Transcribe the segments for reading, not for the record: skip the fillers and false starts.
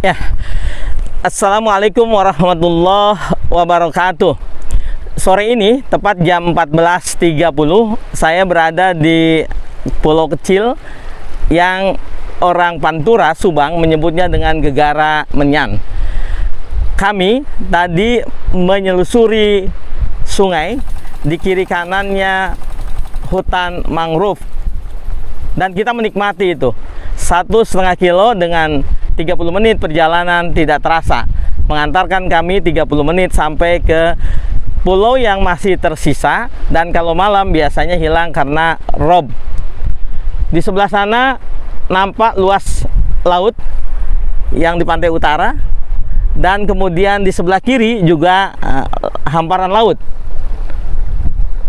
Ya, Assalamualaikum warahmatullahi wabarakatuh. Sore ini, tepat jam 14.30, saya berada di pulau kecil yang orang Pantura, Subang, menyebutnya dengan Gegara Menyan. Kami tadi menyelusuri sungai, di kiri kanannya hutan mangrove, dan kita menikmati itu 1,5 kilo dengan 30 menit perjalanan tidak terasa, mengantarkan kami 30 menit sampai ke pulau yang masih tersisa. Dan kalau malam biasanya hilang karena rob. Di sebelah sana nampak luas laut yang di pantai utara, dan kemudian di sebelah kiri juga hamparan laut.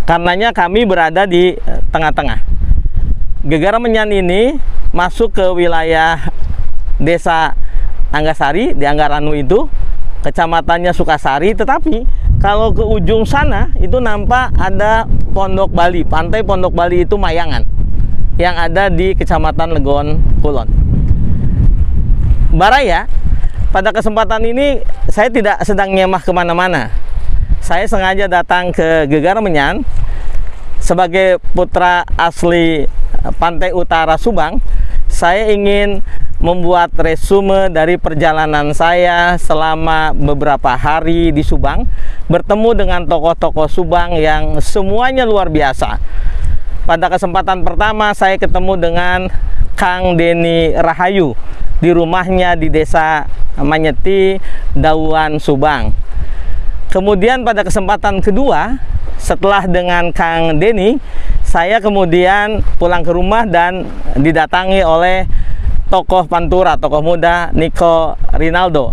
Karenanya kami berada di tengah-tengah. Gegara Menyan ini masuk ke wilayah Desa Anggasari di Anggaranu itu, kecamatannya Sukasari. Tetapi kalau ke ujung sana itu nampak ada Pondok Bali, pantai Pondok Bali itu Mayangan, yang ada di Kecamatan Legon Kulon. Baraya, pada kesempatan ini saya tidak sedang nyemah kemana-mana. Saya sengaja datang ke Gegara Menyan sebagai putra asli pantai utara Subang. Saya ingin membuat resume dari perjalanan saya selama beberapa hari di Subang, bertemu dengan tokoh-tokoh Subang yang semuanya luar biasa. Pada kesempatan pertama saya ketemu dengan Kang Deni Rahayu di rumahnya di Desa Manyeti, Dauan, Subang. Kemudian pada kesempatan kedua, setelah dengan Kang Deni, saya kemudian pulang ke rumah dan didatangi oleh tokoh Pantura, tokoh muda Niko Rinaldo,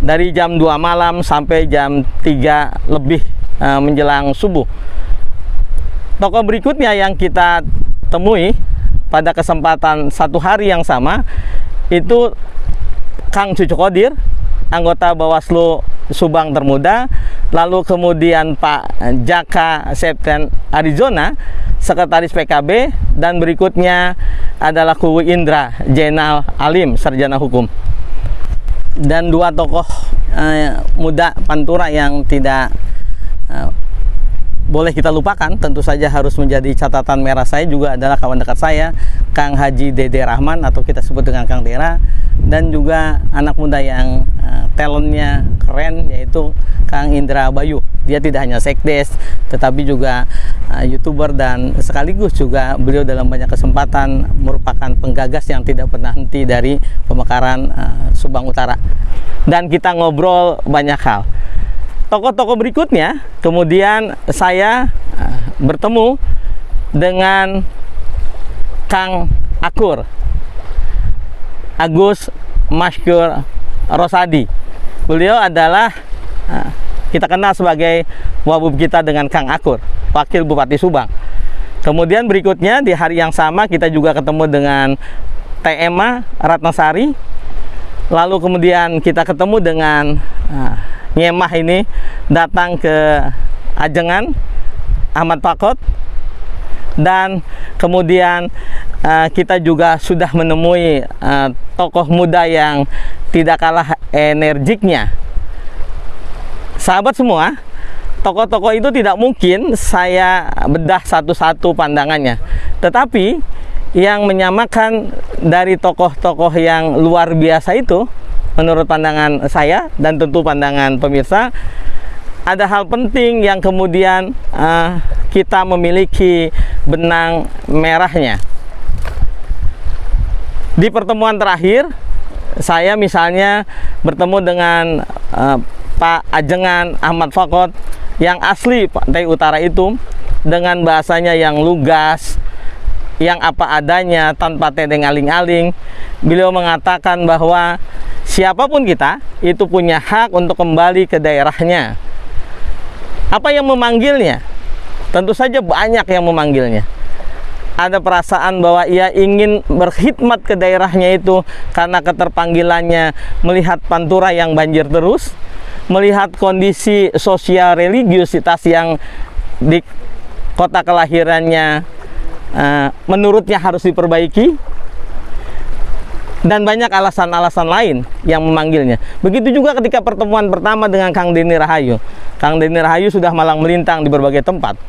dari jam 2 malam sampai jam 3 lebih menjelang subuh. Tokoh berikutnya yang kita temui pada kesempatan satu hari yang sama itu Kang Cucu Kodir, anggota Bawaslu Subang termuda. Lalu kemudian Pak Jaka Septen Arizona, sekretaris PKB, dan berikutnya adalah Kuwi Indra Jenal Alim, sarjana hukum. Dan dua tokoh muda Pantura yang tidak boleh kita lupakan, tentu saja harus menjadi catatan merah saya juga adalah kawan dekat saya, Kang Haji Dede Rahman, atau kita sebut dengan Kang Dera, dan juga anak muda yang talentnya keren, yaitu Kang Indra Bayu. Dia tidak hanya sekdes, tetapi juga YouTuber, dan sekaligus juga beliau dalam banyak kesempatan merupakan penggagas yang tidak pernah henti dari pemekaran Subang Utara. Dan kita ngobrol banyak hal. Tokoh-tokoh berikutnya, kemudian saya bertemu dengan Kang Akur, Agus Maskur Rosadi. Beliau adalah kita kenal sebagai wabub kita dengan Kang Akur, Wakil Bupati Subang. Kemudian berikutnya di hari yang sama kita juga ketemu dengan TMA Ratnasari. Lalu kemudian kita ketemu dengan Nyemah ini datang ke Ajengan, Ahmad Pakot. Dan kemudian kita juga sudah menemui tokoh muda yang tidak kalah energiknya. Sahabat semua, tokoh-tokoh itu tidak mungkin saya bedah satu-satu pandangannya. Tetapi yang menyamakan dari tokoh-tokoh yang luar biasa itu, menurut pandangan saya dan tentu pandangan pemirsa, ada hal penting yang kemudian kita memiliki benang merahnya. Di pertemuan terakhir, saya misalnya bertemu dengan Pak Ajengan Ahmad Fakot yang asli pantai utara itu, dengan bahasanya yang lugas, yang apa adanya, tanpa tedeng aling-aling. Beliau mengatakan bahwa siapapun kita itu punya hak untuk kembali ke daerahnya. Apa yang memanggilnya? Tentu saja banyak yang memanggilnya. Ada perasaan bahwa ia ingin berkhidmat ke daerahnya itu karena keterpanggilannya melihat Pantura yang banjir terus, melihat kondisi sosial religiusitas yang di kota kelahirannya menurutnya harus diperbaiki. dan banyak alasan-alasan lain yang memanggilnya. Begitu juga ketika pertemuan pertama dengan Kang Denny Rahayu. Kang Denny Rahayu sudah malang melintang di berbagai tempat.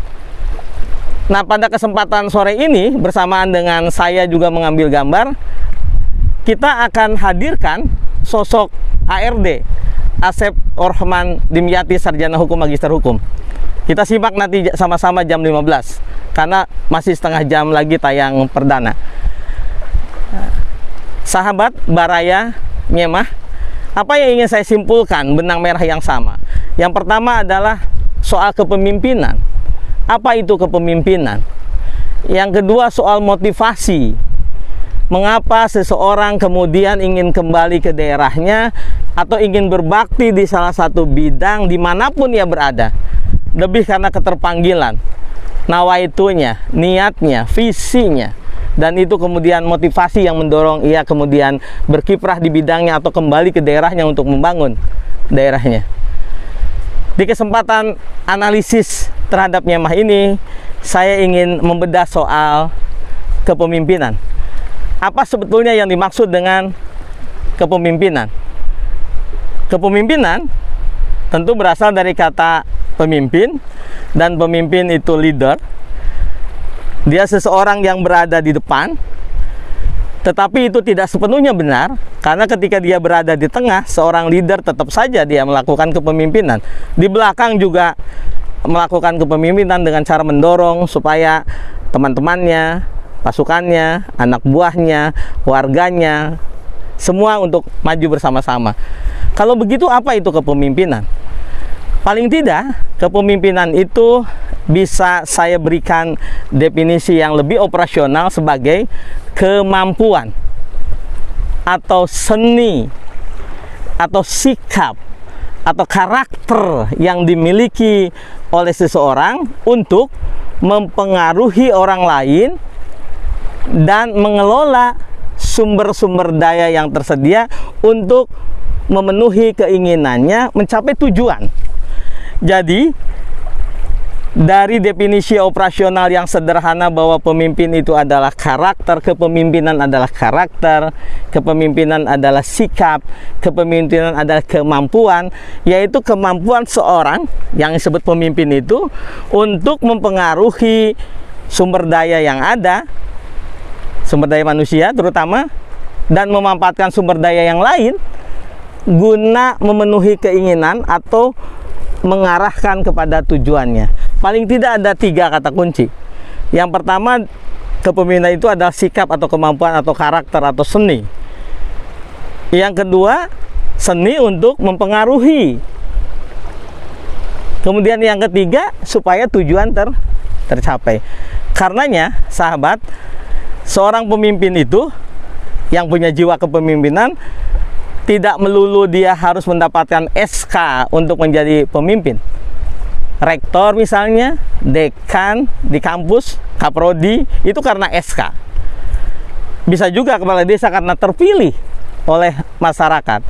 Nah, pada kesempatan sore ini bersamaan dengan saya juga mengambil gambar, kita akan hadirkan sosok ARD, Asep Orhman Dimyati, Sarjana Hukum, Magister Hukum. Kita simak nanti sama-sama jam 15, karena masih setengah jam lagi tayang perdana. Sahabat Baraya Nyemah, apa yang ingin saya simpulkan benang merah yang sama? Yang pertama adalah soal kepemimpinan. Apa itu kepemimpinan? Yang kedua soal motivasi. Mengapa seseorang kemudian ingin kembali ke daerahnya atau ingin berbakti di salah satu bidang dimanapun ia berada? Lebih karena keterpanggilan, nawaitunya, niatnya, visinya. Dan itu kemudian motivasi yang mendorong ia kemudian berkiprah di bidangnya atau kembali ke daerahnya untuk membangun daerahnya. Di kesempatan analisis terhadap Nyemah ini, saya ingin membedah soal kepemimpinan. Apa sebetulnya yang dimaksud dengan kepemimpinan? Kepemimpinan tentu berasal dari kata pemimpin, dan pemimpin itu leader. Dia seseorang yang berada di depan, tetapi itu tidak sepenuhnya benar, karena ketika dia berada di tengah, seorang leader tetap saja dia melakukan kepemimpinan. Di belakang juga melakukan kepemimpinan dengan cara mendorong supaya teman-temannya, pasukannya, anak buahnya, warganya, semua untuk maju bersama-sama. Kalau begitu, apa itu kepemimpinan? Paling tidak, kepemimpinan itu bisa saya berikan definisi yang lebih operasional sebagai kemampuan atau seni atau sikap atau karakter yang dimiliki oleh seseorang untuk mempengaruhi orang lain dan mengelola sumber-sumber daya yang tersedia untuk memenuhi keinginannya mencapai tujuan. Jadi, dari definisi operasional yang sederhana bahwa pemimpin itu adalah karakter, kepemimpinan adalah karakter, kepemimpinan adalah sikap, kepemimpinan adalah kemampuan, yaitu kemampuan seorang yang disebut pemimpin itu untuk mempengaruhi sumber daya yang ada, sumber daya manusia terutama, dan memanfaatkan sumber daya yang lain guna memenuhi keinginan atau mengarahkan kepada tujuannya. Paling tidak ada 3 kata kunci. Yang pertama, kepemimpinan itu adalah sikap atau kemampuan atau karakter atau seni. Yang kedua, seni untuk mempengaruhi. Kemudian yang ketiga, supaya tujuan tercapai. Karenanya, sahabat, seorang pemimpin itu yang punya jiwa kepemimpinan tidak melulu dia harus mendapatkan SK untuk menjadi pemimpin. Rektor misalnya, dekan di kampus, kaprodi, itu karena SK. Bisa juga kepala desa karena terpilih oleh masyarakat.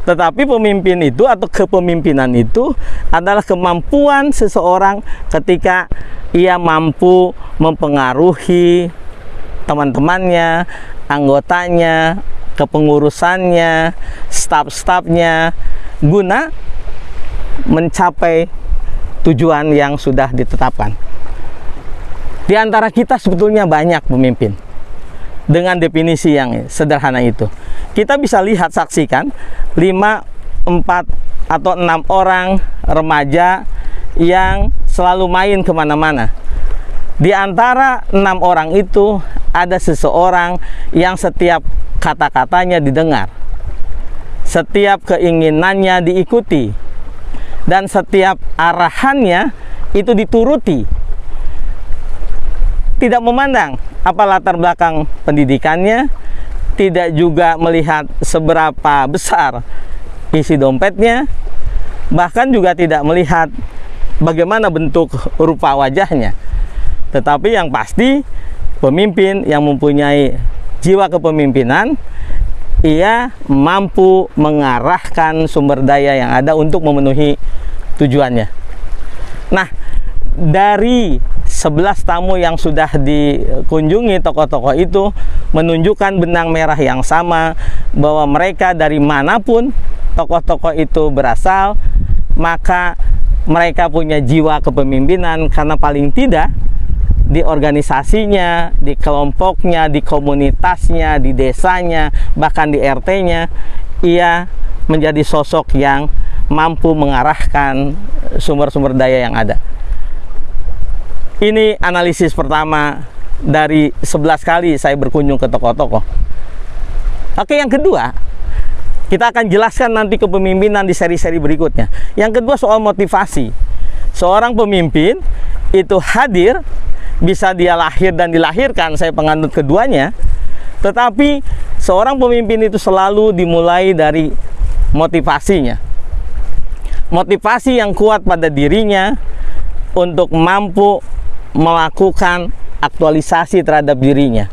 Tetapi pemimpin itu atau kepemimpinan itu adalah kemampuan seseorang ketika ia mampu mempengaruhi teman-temannya, anggotanya, kepengurusannya, staf-stafnya, guna mencapai tujuan yang sudah ditetapkan. Di antara kita sebetulnya banyak pemimpin dengan definisi yang sederhana itu. Kita bisa lihat, saksikan 5, 4, atau 6 orang remaja yang selalu main kemana-mana. Di antara 6 orang itu ada seseorang yang setiap kata-katanya didengar, setiap keinginannya diikuti, dan setiap arahannya itu dituruti. Tidak memandang apa latar belakang pendidikannya, tidak juga melihat seberapa besar isi dompetnya, bahkan juga tidak melihat bagaimana bentuk rupa wajahnya. Tetapi yang pasti, pemimpin yang mempunyai jiwa kepemimpinan, ia mampu mengarahkan sumber daya yang ada untuk memenuhi tujuannya. Nah, dari 11 tamu yang sudah dikunjungi tokoh-tokoh itu menunjukkan benang merah yang sama, bahwa mereka dari manapun tokoh-tokoh itu berasal, maka mereka punya jiwa kepemimpinan, karena paling tidak di organisasinya, di kelompoknya, di komunitasnya, di desanya, bahkan di RT-nya, ia menjadi sosok yang mampu mengarahkan sumber-sumber daya yang ada. Ini analisis pertama dari 11 kali saya berkunjung ke tokoh-tokoh. Oke, yang kedua, kita akan jelaskan nanti kepemimpinan di seri-seri berikutnya. Yang kedua soal motivasi. Seorang pemimpin itu hadir, bisa dia lahir dan dilahirkan, saya penganut keduanya. Tetapi seorang pemimpin itu selalu dimulai dari motivasinya. Motivasi yang kuat pada dirinya untuk mampu melakukan aktualisasi terhadap dirinya.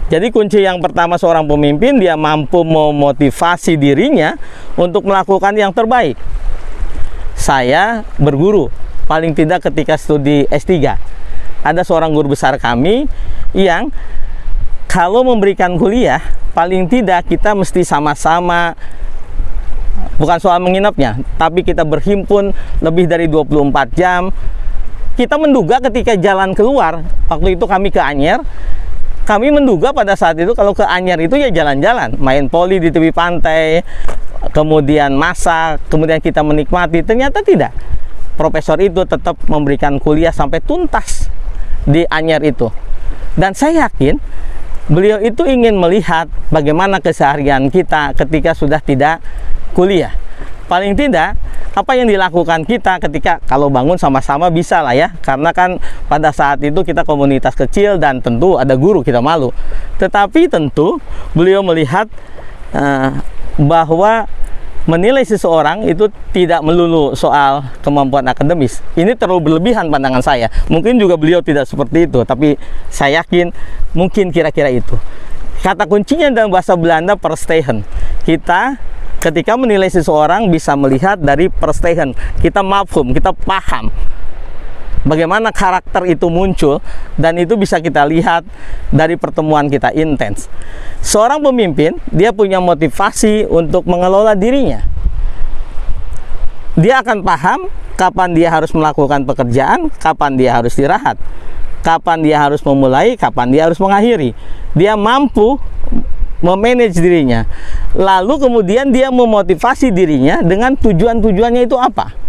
Jadi kunci yang pertama seorang pemimpin, dia mampu memotivasi dirinya untuk melakukan yang terbaik. Saya berguru, paling tidak ketika studi S3. Ada seorang guru besar kami yang kalau memberikan kuliah, paling tidak kita mesti sama-sama, bukan soal menginapnya, tapi kita berhimpun lebih dari 24 jam. Kita menduga ketika jalan keluar, waktu itu kami ke Anyer, kami menduga pada saat itu kalau ke Anyer itu ya jalan-jalan, main poli di tepi pantai, kemudian masak, kemudian kita menikmati. Ternyata tidak. Profesor itu tetap memberikan kuliah sampai tuntas di Anyer itu. Dan saya yakin beliau itu ingin melihat bagaimana keseharian kita ketika sudah tidak kuliah. Paling tidak, apa yang dilakukan kita ketika kalau bangun sama-sama bisa lah ya. Karena kan pada saat itu kita komunitas kecil dan tentu ada guru, kita malu. Tetapi tentu beliau melihat bahwa menilai seseorang itu tidak melulu soal kemampuan akademis. Ini terlalu berlebihan pandangan saya. Mungkin juga beliau tidak seperti itu, tapi saya yakin mungkin kira-kira itu. Kata kuncinya dalam bahasa Belanda verstehen. Kita ketika menilai seseorang bisa melihat dari verstehen. Kita mafhum, kita paham bagaimana karakter itu muncul, dan itu bisa kita lihat dari pertemuan kita intens. Seorang pemimpin, dia punya motivasi untuk mengelola dirinya. Dia akan paham kapan dia harus melakukan pekerjaan, kapan dia harus istirahat, kapan dia harus memulai, kapan dia harus mengakhiri. Dia mampu memanage dirinya. Lalu kemudian dia memotivasi dirinya dengan tujuan-tujuannya itu apa.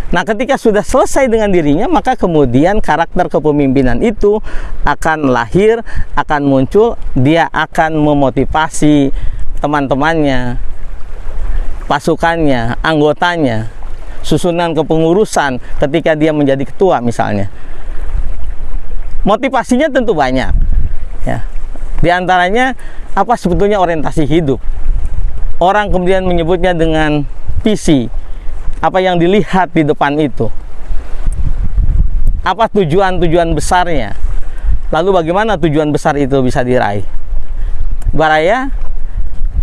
Nah, ketika sudah selesai dengan dirinya, maka kemudian karakter kepemimpinan itu akan lahir, akan muncul. Dia akan memotivasi teman-temannya, pasukannya, anggotanya, susunan kepengurusan ketika dia menjadi ketua misalnya. Motivasinya tentu banyak ya. Di antaranya apa sebetulnya orientasi hidup. Orang kemudian menyebutnya dengan visi. Apa yang dilihat di depan itu. Apa tujuan-tujuan besarnya. Lalu bagaimana tujuan besar itu bisa diraih. Baraya,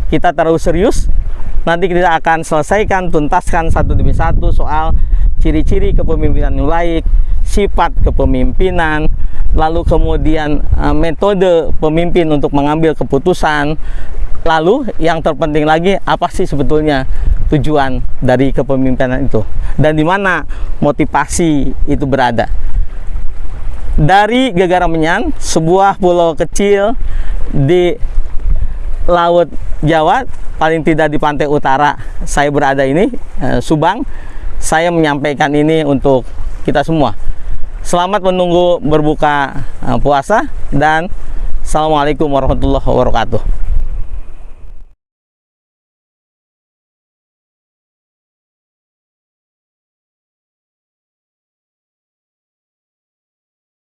kita terlalu serius. Nanti kita akan selesaikan, tuntaskan satu demi satu soal ciri-ciri kepemimpinan yang baik, sifat kepemimpinan, lalu kemudian metode pemimpin untuk mengambil keputusan. Lalu yang terpenting lagi, apa sih sebetulnya tujuan dari kepemimpinan itu, dan di mana motivasi itu berada. Dari Gegara Menyan, sebuah pulau kecil di Laut Jawa, paling tidak di pantai utara saya berada ini, Subang. Saya menyampaikan ini untuk kita semua. Selamat menunggu berbuka puasa, dan Assalamualaikum warahmatullahi wabarakatuh.